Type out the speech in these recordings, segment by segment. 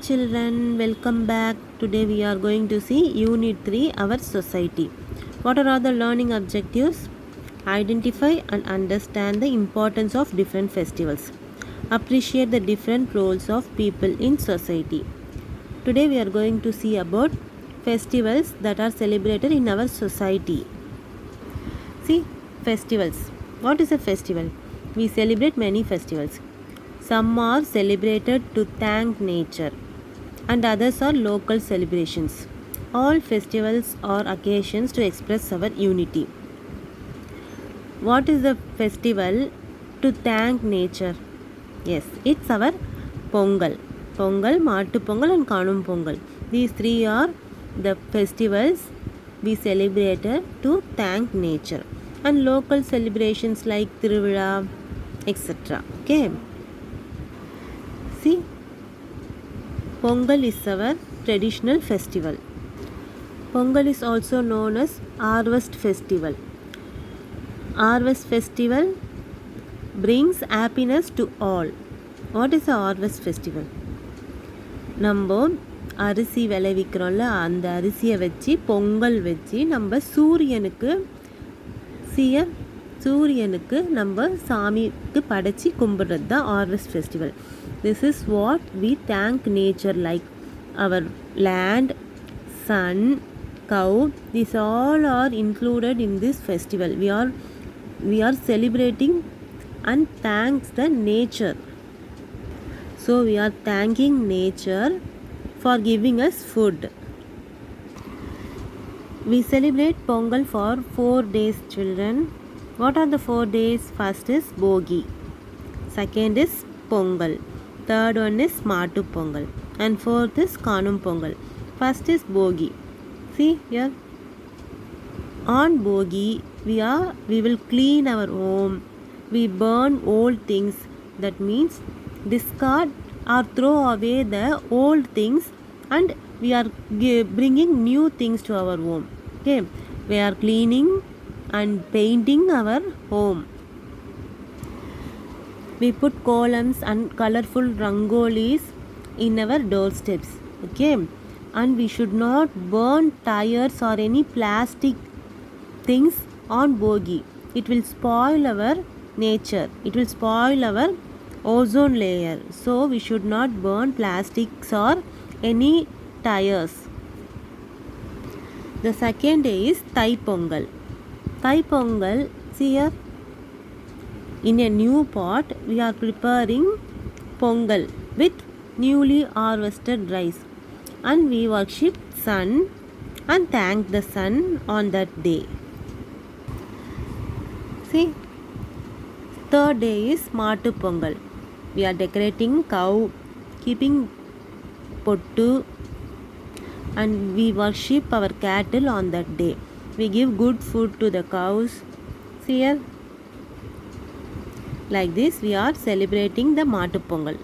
Children, welcome back. Today we are going to see Unit 3, Our Society. What are all the learning objectives? Identify and understand the importance of different festivals. Appreciate the different roles of people in society. Today we are going to see about festivals that are celebrated in our society. See, festivals. What is a festival? We celebrate many festivals. Some are celebrated to thank nature, and others are local celebrations. All festivals are occasions to express our unity. What is the festival to thank nature? Yes, it's our Pongal. Pongal, Mattu Pongal, and Kanum Pongal. These three are the festivals we celebrated to thank nature. And local celebrations like Tiruvizha, etc. Okay. See, Pongal is our traditional festival. Pongal is also known as Harvest Festival. Harvest Festival brings happiness to all. What is a harvest festival? நம்ம அரிசி விளைவிக்கிறோம்ல, அந்த அரிசியை வச்சு பொங்கல் வச்சு நம்ம சூரியனுக்கு நம்ம சாமிக்கு படைச்சி கும்பிடுறது தான் harvest festival. This is what we thank nature, like our land, sun, cow. These all are included in this festival. We are celebrating and thanks the nature. So we are thanking nature for giving us food. We celebrate Pongal for 4 days, children. What are the 4 days? First is Bogi, second is Pongal, third one is Mattu Pongal, and fourth is Kanum Pongal. First is Bogi. See here, on Bogi we will clean our home. We burn old things. That means discard or throw away the old things, and we are bringing new things to our home. Okay, we are cleaning and painting our home. We put columns and colorful rangolis in our doorsteps. Okay, and we should not burn tires or any plastic things on Bogi. It will spoil our nature. It will spoil our ozone layer. So we should not burn plastics or any tires. The second day is Thai Pongal. Thai Pongal, see here, in a new pot we are preparing Pongal with newly harvested rice, and we worship sun and thank the sun on that day. See, third day is Mattu Pongal. We are decorating cow, keeping pottu, and we worship our cattle on that day. We give good food to the cows. See here, like this we are celebrating the Mattu Pongal.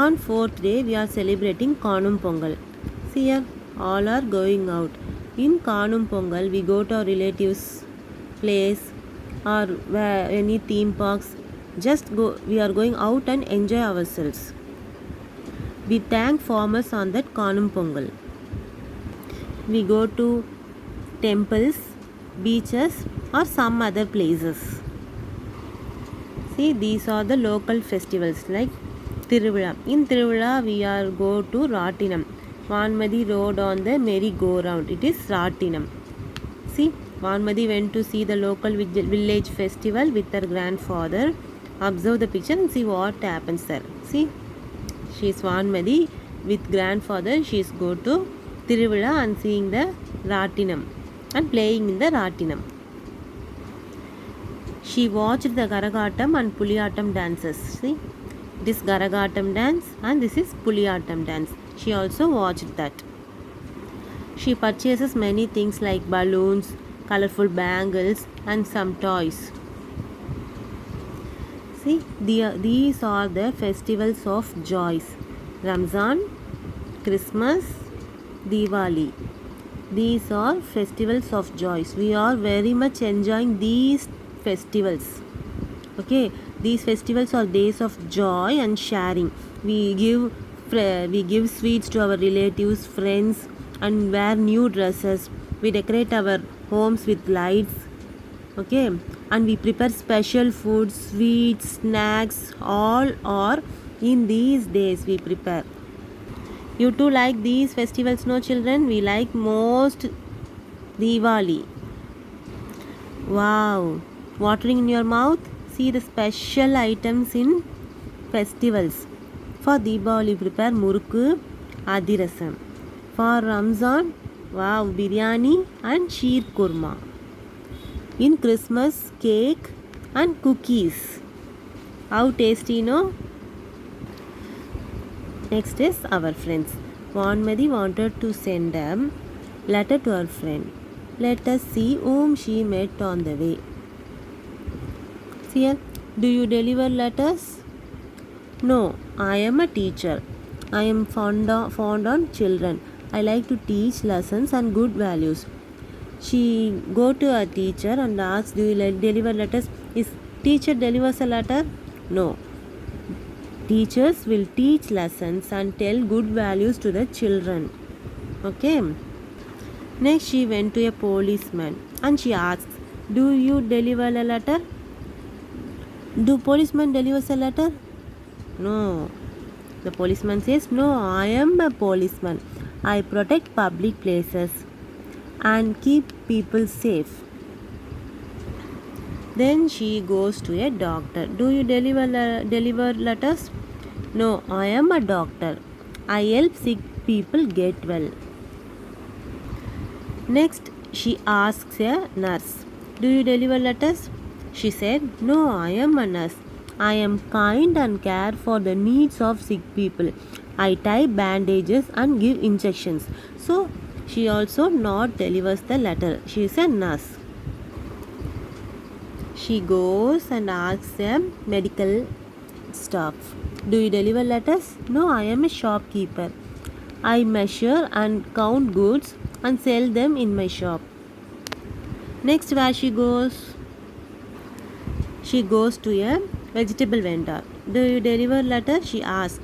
On fourth day we are celebrating Kanum Pongal. See here, all are going out. In Kanum Pongal we go to our relatives' place or any theme parks. We are going out and enjoy ourselves. We thank farmers on that Kanum Pongal. We go to temples, beaches, or some other places. See, these are the local festivals like Tiruvizha. In Tiruvizha we are go to Rattinam. Vanmadi rode on the merry-go-round. It is Rattinam. See, Vanmadi went to see the local village festival with her grandfather. Observe the picture and see what happens there. See, she is Vanmadi with grandfather. She is go to Tiruvizha and seeing the Rattinam and playing in the Rattinam. She watched the Karagatam and Puliyattam dances. See, this Karagatam dance and this is Puliyattam dance. She also watched that. She purchases many things like balloons, colorful bangles, and some toys. See, these are the festivals of joys: Ramzan, Christmas, Diwali. These are festivals of joys. We are very much enjoying these festivals. Okay, these festivals are days of joy and sharing. We give sweets to our relatives, friends, and wear new dresses. We decorate our homes with lights. Okay, and we prepare special foods, sweets, snacks, all or in these days we prepare. You too like these festivals, no children? We like most Diwali. Wow, watering in your mouth. See the special items in festivals. For Diwali, prepare murukku, adirasam. For Ramzan, wow, biryani and sheer kurma. In Christmas, cake and cookies. How tasty, no? Next is our friends. Vanmadi wanted to send a letter to her friend. Let us see whom she met on the way. See here, do you deliver letters? No, I am a teacher. I am fond on children. I like to teach lessons and good values. She go to a teacher and asks, do you deliver letters? Is teacher delivers a letter? No. Teachers will teach lessons and tell good values to the children. Okay. Next she went to a policeman and she asked, do you deliver a letter? Do policeman delivers a letter? No. The policeman says, no, I am a policeman. I protect public places and keep people safe. Then she goes to a doctor. Do you deliver letters? No, I am a doctor. I help sick people get well. Next, she asks a nurse, do you deliver letters? She said, no, I am a nurse. I am kind and care for the needs of sick people. I tie bandages and give injections. So, she also not delivers the letter. She is a nurse. She goes and asks a medical staff, do you deliver letters? No, I am a shopkeeper. I measure and count goods and sell them in my shop. Next, where she goes? She goes to a vegetable vendor. Do you deliver letters? She asks.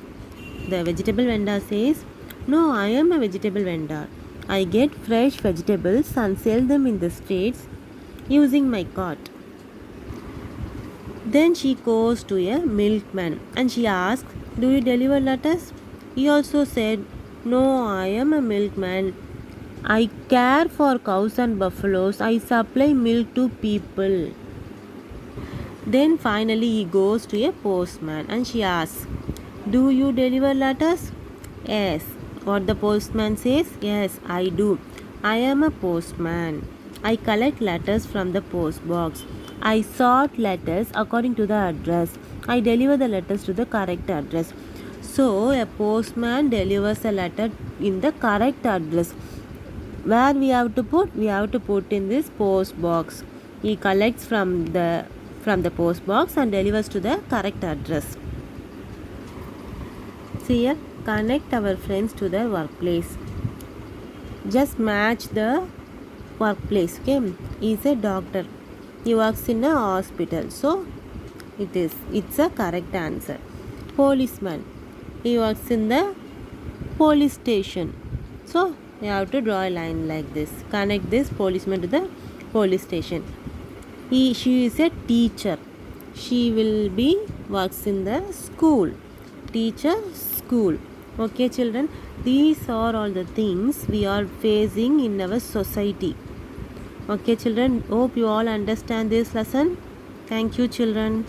The vegetable vendor says, no, I am a vegetable vendor. I get fresh vegetables and sell them in the streets using my cart. Then she goes to a milkman and she asks, do you deliver letters? He also said, no, I am a milkman. I care for cows and buffaloes. I supply milk to people. Then finally he goes to a postman and she asks, do you deliver letters? Yes. What the postman says? Yes, I do. I am a postman. I collect letters from the post box. I sort letters according to the address. I deliver the letters to the correct address. So a postman delivers a letter in the correct address. Where we have to put? We have to put in this post box. He collects from the post box and delivers to the correct address. See here, connect our friends to the workplace. Just match the workplace. Okay, he is a doctor. He works in a hospital. So it's a correct answer. Policeman. He works in the police station. So you have to draw a line like this. Connect this policeman to the police station. She is a teacher. She will be works in the school. Teacher, school. Okay, children. These are all the things we are facing in our society. Okay, children. Hope you all understand this lesson. Thank you, children.